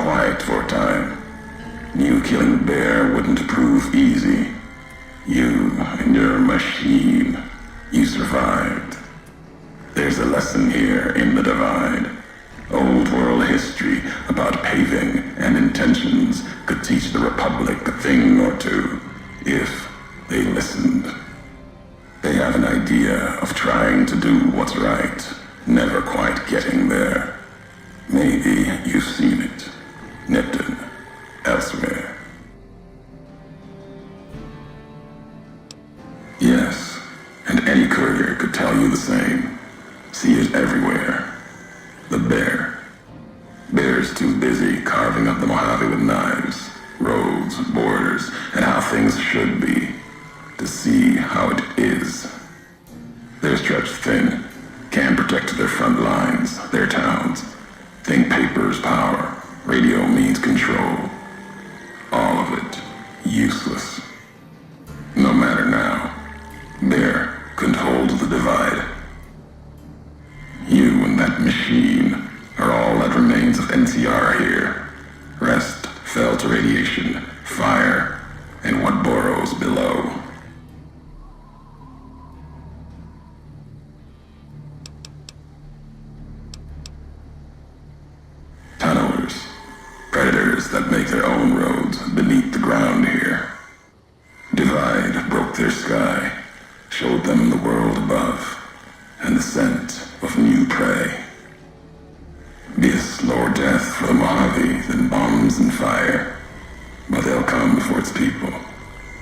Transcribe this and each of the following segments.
quiet for a time. Knew killing the bear wouldn't prove easy. You and your machine, you survived. There's a lesson here in the divide. Old world history about paving and intentions could teach the Republic a thing or two, if they listened. They have an idea of trying to do what's right, never quite getting there. Maybe you've seen it. Nipton, elsewhere. Yes, and any courier could tell you the same. See it everywhere. The bear. Bear's too busy carving up the Mojave with knives, roads, borders, and how things should be, to see how it is. They're stretched thin, can't protect their front lines, their towns. Think paper's power, radio means control. All of it, useless. No matter now, Bear couldn't hold the divide. You and that machine are all that remains of NCR here. Rest fell to radiation, fire, and what burrows below. Tunnelers, predators that make their own roads beneath the ground here. Divide broke their sky, showed them the world above, and the scent of new prey. Be a slower death for the Mojave than bombs and fire, but they'll come for its people,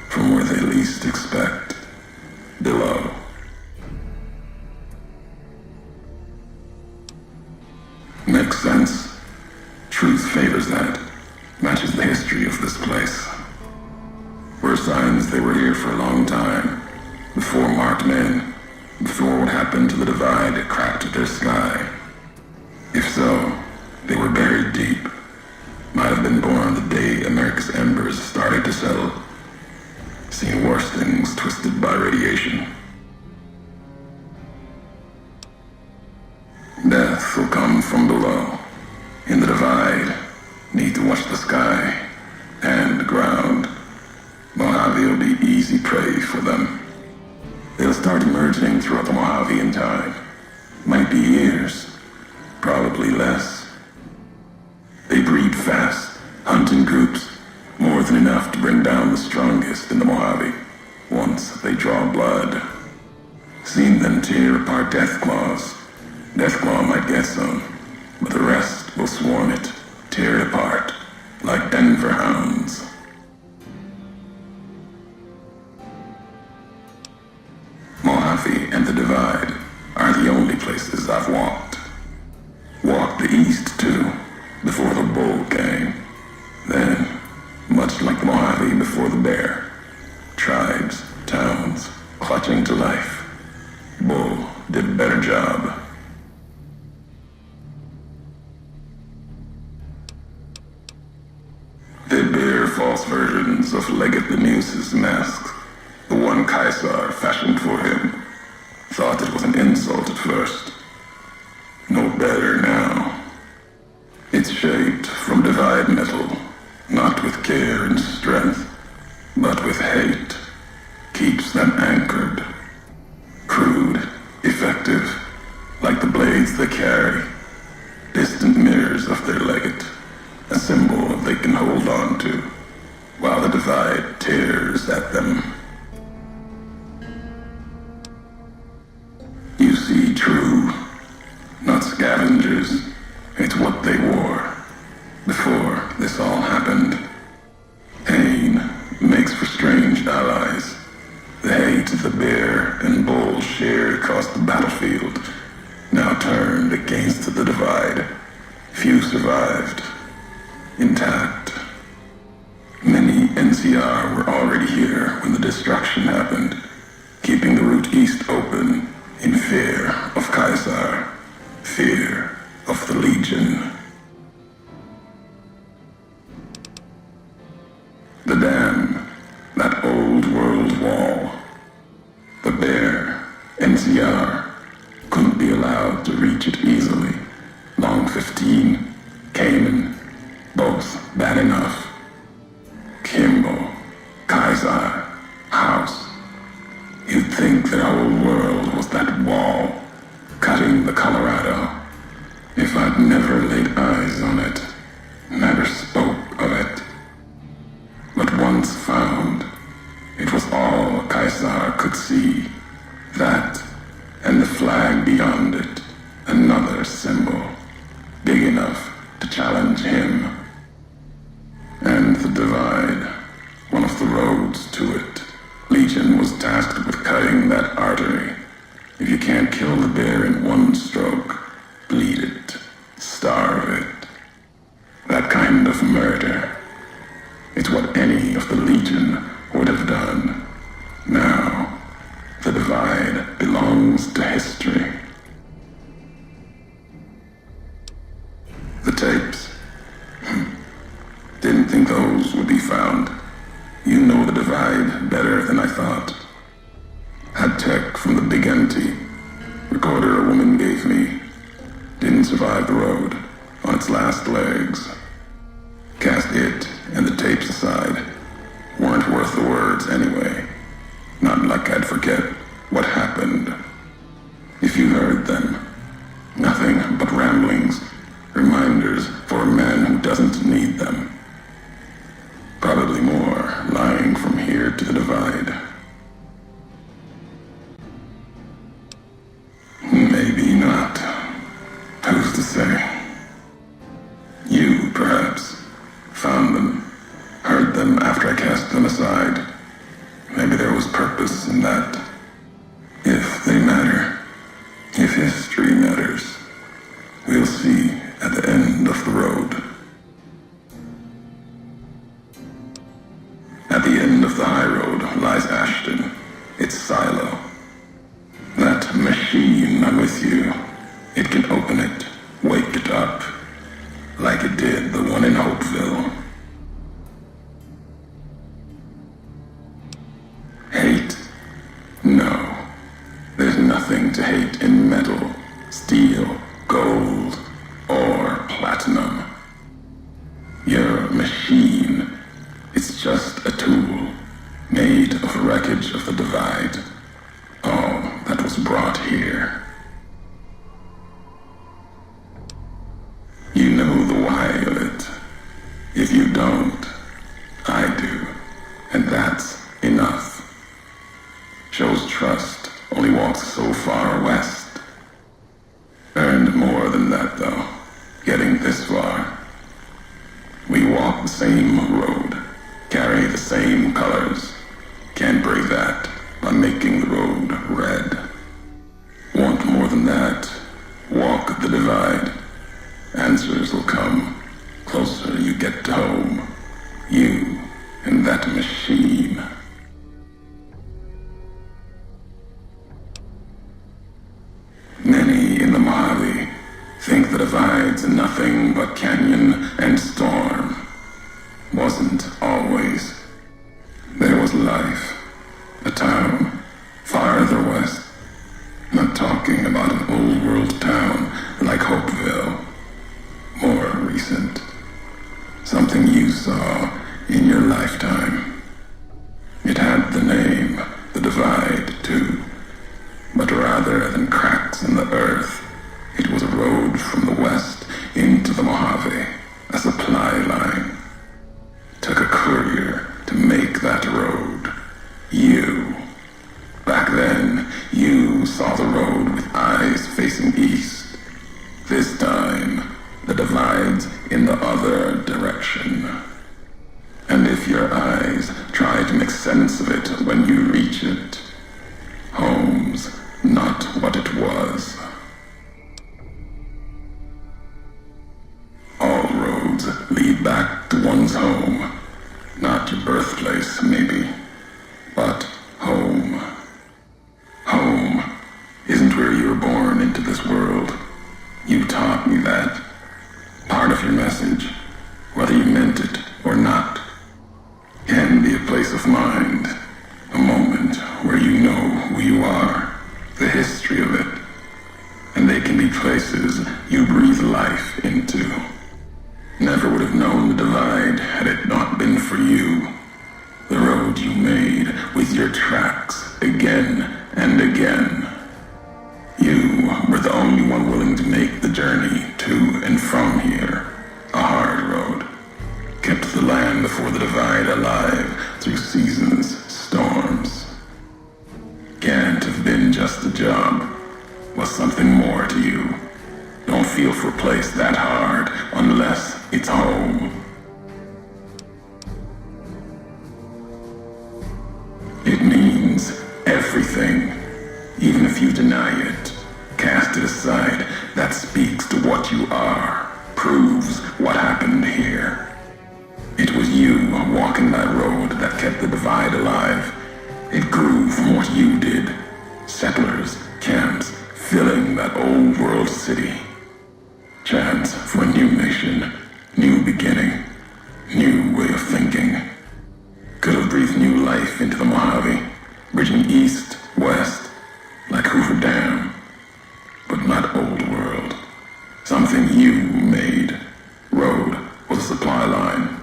from where they least expect, below. Makes sense. Truth favors that, matches the history of this place. Were signs they were here for a long time, before marked men, before what happened to the divide cracked their sky. If so, they were buried deep. Might have been born the day America's embers started to settle. Seen worse things twisted by radiation. Death will come from below. In the divide, need to watch the sky and the ground. Mojave will be easy prey for them. They'll start emerging throughout the Mojave in time. Might be years, probably less. They breed fast, hunt in groups, more than enough to bring down the strongest in the Mojave, once they draw blood. Seen them tear apart Deathclaws. Deathclaw might get some, but the rest will swarm it, tear it apart, like Denver hounds. Mojave and the Divide are the only places I've walked. Walked the east, too, before the bull came. Then, much like the Mojave before the bear, tribes, towns, clutching to life. Bull did a better job. They bear false versions of Leggett Lamuse's masks. The one Caesar fashioned for him. Thought it was an insult at first. No better now. It's shaped from divide metal, not with care and strength, but with hate. Keeps them anchored. Crude, effective, like the blades they carry. Distant mirrors of their Leggett, a symbol they can hold on to, while the divide tears at them. You see true, not scavengers. It's what they wore before this all happened. Pain makes for strange allies. The hate the bear and bull shared across the battlefield now turned against the divide. Few survived, intact. Many NCR were already here when the destruction happened, keeping the route east open. In fear of Caesar, fear of the Legion. The dam, that old world wall. The bear, NCR, couldn't be allowed to reach it easily. Long 15, Cayman, both. never laid eyes on it, never spoke of it. But once found, it was all Caesar could see, that and the flag beyond it, another symbol, big enough to challenge him. And the divide, one of the roads to it. Legion was tasked with cutting that artery. If you can't kill the bear in one stroke, bleed it, starve it. That kind of murder. It's what any of the Legion would have done. Now, the divide belongs to history. The tapes. Didn't think those would be found. You know the divide better than I thought. Had tech from the big empty. Recorder a woman gave me. Didn't survive the road on its last legs. Cast it and the tapes aside. Weren't worth the words anyway. Not like I'd forget what happened. If you heard them, nothing but ramblings, reminders for a man who doesn't need them. Probably more lying from here to the divide. Maybe not. Who's to say? You, perhaps, found them, heard them after I cast them aside. Maybe there was purpose in that. If they matter, if history matters, we'll see at the end of the road. At the end of the high road lies Ashton, its silo. That machine I'm with you, it can open it, wake it up, like it did the one in Hopeville. Hate? No. There's nothing to hate in metal, steel, gold, or platinum. You're a machine. It's just a tool, made of wreckage of the divide. All that was brought here. You know the why of it. If you don't, I do. And that's enough. Shows trust, only walks so far west. Earned more than that, though, getting this far. We walk the same road, carry the same colors. Can't break that by making the road red. Want more than that? Walk the divide. Answers will come closer you get to home. You and that machine. Many in the Mojave think the divide's nothing but canyon and storm. Wasn't always. There was life. A town farther west. Not talking about an old world town like Hopeville. More recent. Something you saw in your lifetime. It had the name, the divide, too. But rather than cracks in the earth, it was a road from the west into the Mojave, a supply line. Took a courier to make that road. You. Back then, you saw the road with eyes facing east. This time, the divide's in the other direction. And if your eyes try to make sense of it when you reach it, home's not what it was. All roads lead back to one's home. Not your birthplace, maybe, but home. Home isn't where you were born into this world. You taught me that. Part of your message, whether you meant it or not, can be a place of mind, a moment where you know who you are, the history of it, and they can be places you breathe life into. Never would have known the divide had it not been for you. The road you made with your tracks again and again. You were the only one willing to make the journey to and for a place that hard unless it's home. It means everything, even if you deny it. Cast it aside. That speaks to what you are, proves what happened here. It was you walking that road that kept the divide alive. It grew from what you did. Settlers, camps, filling that old world city. Chance for a new nation, new beginning, new way of thinking. Could have breathed new life into the Mojave, bridging east, west, like Hoover Dam. But not old world. Something you made. Road was a supply line.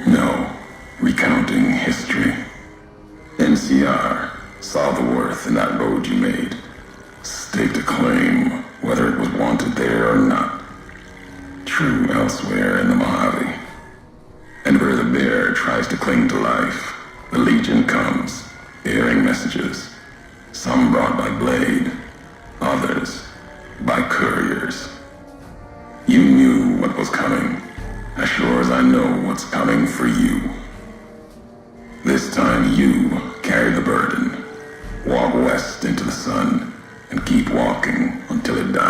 No, recounting history. NCR saw the worth in that road you made. Staked a claim, whether it was wanted there or not. True elsewhere in the Mojave. And where the bear tries to cling to life, the Legion comes, bearing messages. Some brought by blade, others by couriers. You knew what was coming, as sure as I know what's coming for you. This time you carry the burden. Walk west into the sun and keep walking until it dies.